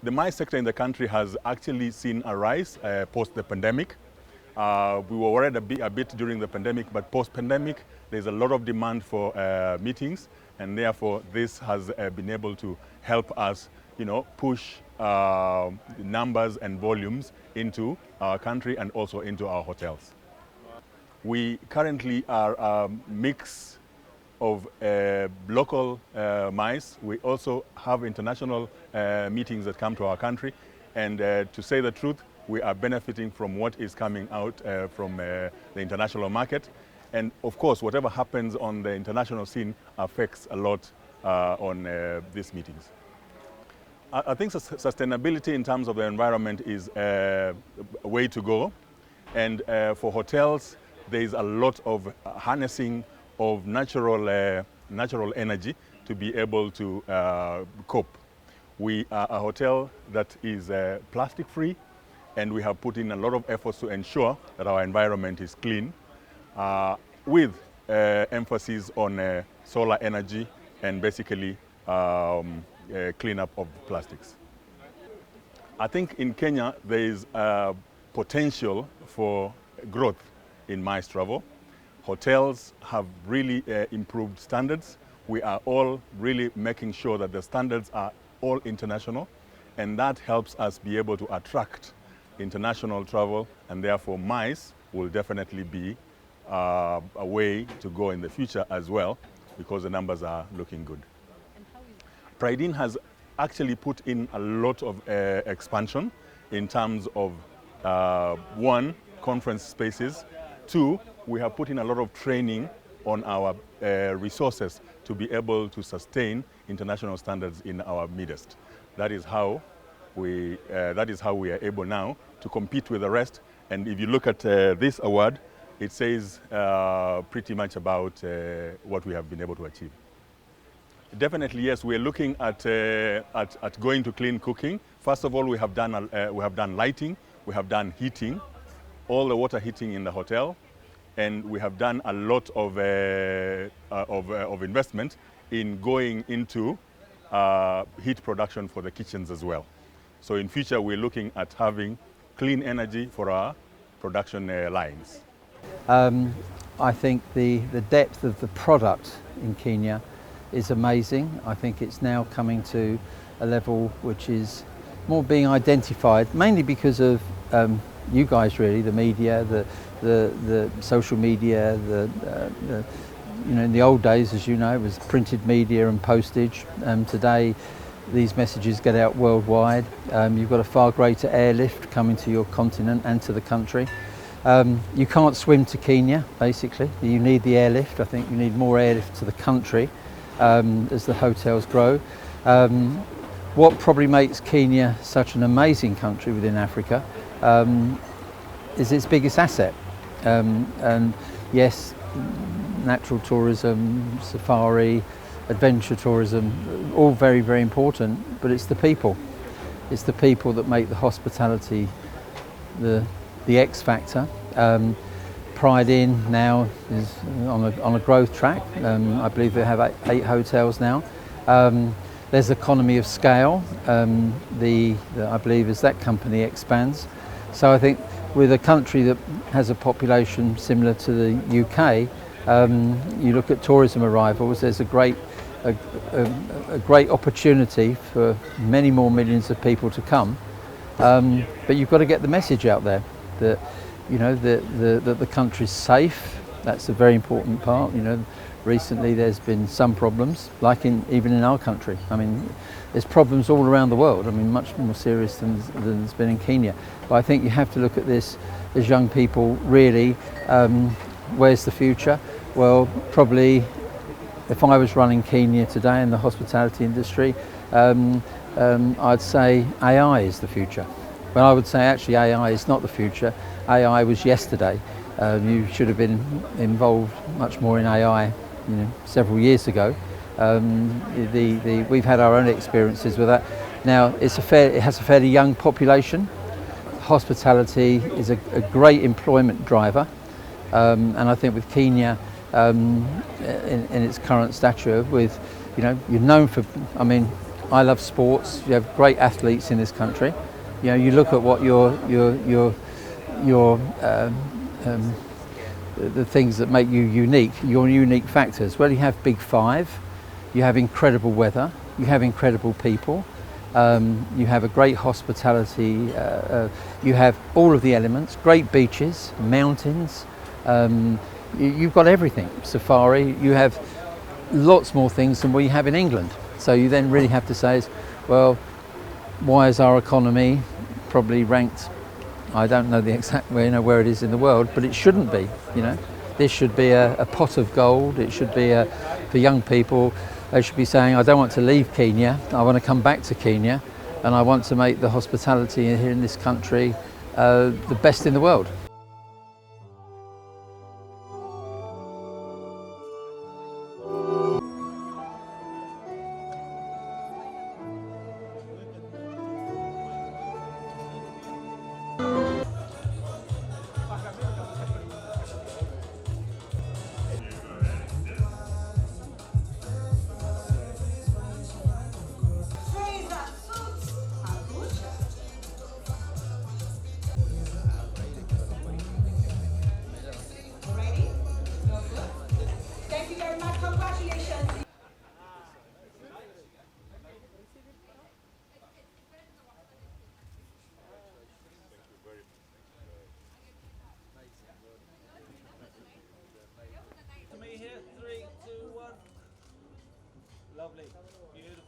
The mice sector in the country has actually seen a rise post the pandemic. We were worried a bit during the pandemic, but post-pandemic, there's a lot of demand for meetings, and therefore this has been able to help us, push numbers and volumes into our country and also into our hotels. We currently are a mix of local mice. We also have international meetings that come to our country, and to say the truth, we are benefiting from what is coming out from the international market. And of course, whatever happens on the international scene affects a lot on these meetings. I think sustainability in terms of the environment is a way to go. And for hotels, there is a lot of harnessing of natural energy to be able to cope. We are a hotel that is plastic-free, and we have put in a lot of efforts to ensure that our environment is clean, with emphasis on solar energy and basically cleanup of plastics. I think in Kenya there is potential for growth in MICE travel. Hotels have really improved standards. We are all really making sure that the standards are all international, and that helps us be able to attract international travel, and therefore MICE will definitely be a way to go in the future as well, because the numbers are looking good. Pride Inn has actually put in a lot of expansion in terms of one, conference spaces, two, we have put in a lot of training on our resources to be able to sustain international standards in our midst. That is how we are able now to compete with the rest. And if you look at this award, it says pretty much about what we have been able to achieve. Definitely, yes, we're looking at going to clean cooking. First of all, we have done lighting, we have done heating, all the water heating in the hotel, and we have done a lot of investment in going into heat production for the kitchens as well. So in future, we're looking at having clean energy for our production lines. I think the depth of the product in Kenya is amazing. I think it's now coming to a level which is more being identified, mainly because of you guys, really, the media, the social media, in the old days, as you know, it was printed media and postage. Today, these messages get out worldwide. You've got a far greater airlift coming to your continent and to the country. You can't swim to Kenya, basically. You need the airlift. I think you need more airlift to the country as the hotels grow. What probably makes Kenya such an amazing country within Africa is its biggest asset. And yes, natural tourism, safari, adventure tourism, all very, very important, but it's the people. It's the people that make the hospitality the X factor. Pride Inn now is on a growth track. I believe they have 8 hotels now. There's economy of scale, I believe, as that company expands. So I think with a country that has a population similar to the UK, you look at tourism arrivals, there's a great opportunity for many more millions of people to come. But you've got to get the message out there that that the country's safe. That's a very important part. Recently there's been some problems, like even in our country. I mean, there's problems all around the world. I mean, much more serious than there's been in Kenya. But I think you have to look at this as young people, really. Where's the future? Well, probably if I was running Kenya today in the hospitality industry, I'd say AI is the future. But I would say actually AI is not the future. AI was yesterday. You should have been involved much more in AI several years ago. We've had our own experiences with that. Now it has a fairly young population. Hospitality is a great employment driver, and I think with Kenya in its current stature, with you're known for, I mean, I love sports. You have great athletes in this country. You know, you look at what the things that make you unique, your unique factors. Well, you have Big Five, you have incredible weather, you have incredible people, you have a great hospitality, you have all of the elements, great beaches, mountains, you've got everything. Safari, you have lots more things than we have in England. So you then really have to say, well, why is our economy probably ranked, I don't know the exact where it is in the world, but it shouldn't be. You know, this should be a pot of gold. It should be for young people. They should be saying, I don't want to leave Kenya. I want to come back to Kenya, and I want to make the hospitality here in this country the best in the world. Thank you very much. Congratulations. To me here, 3, 2, 1. Lovely, beautiful.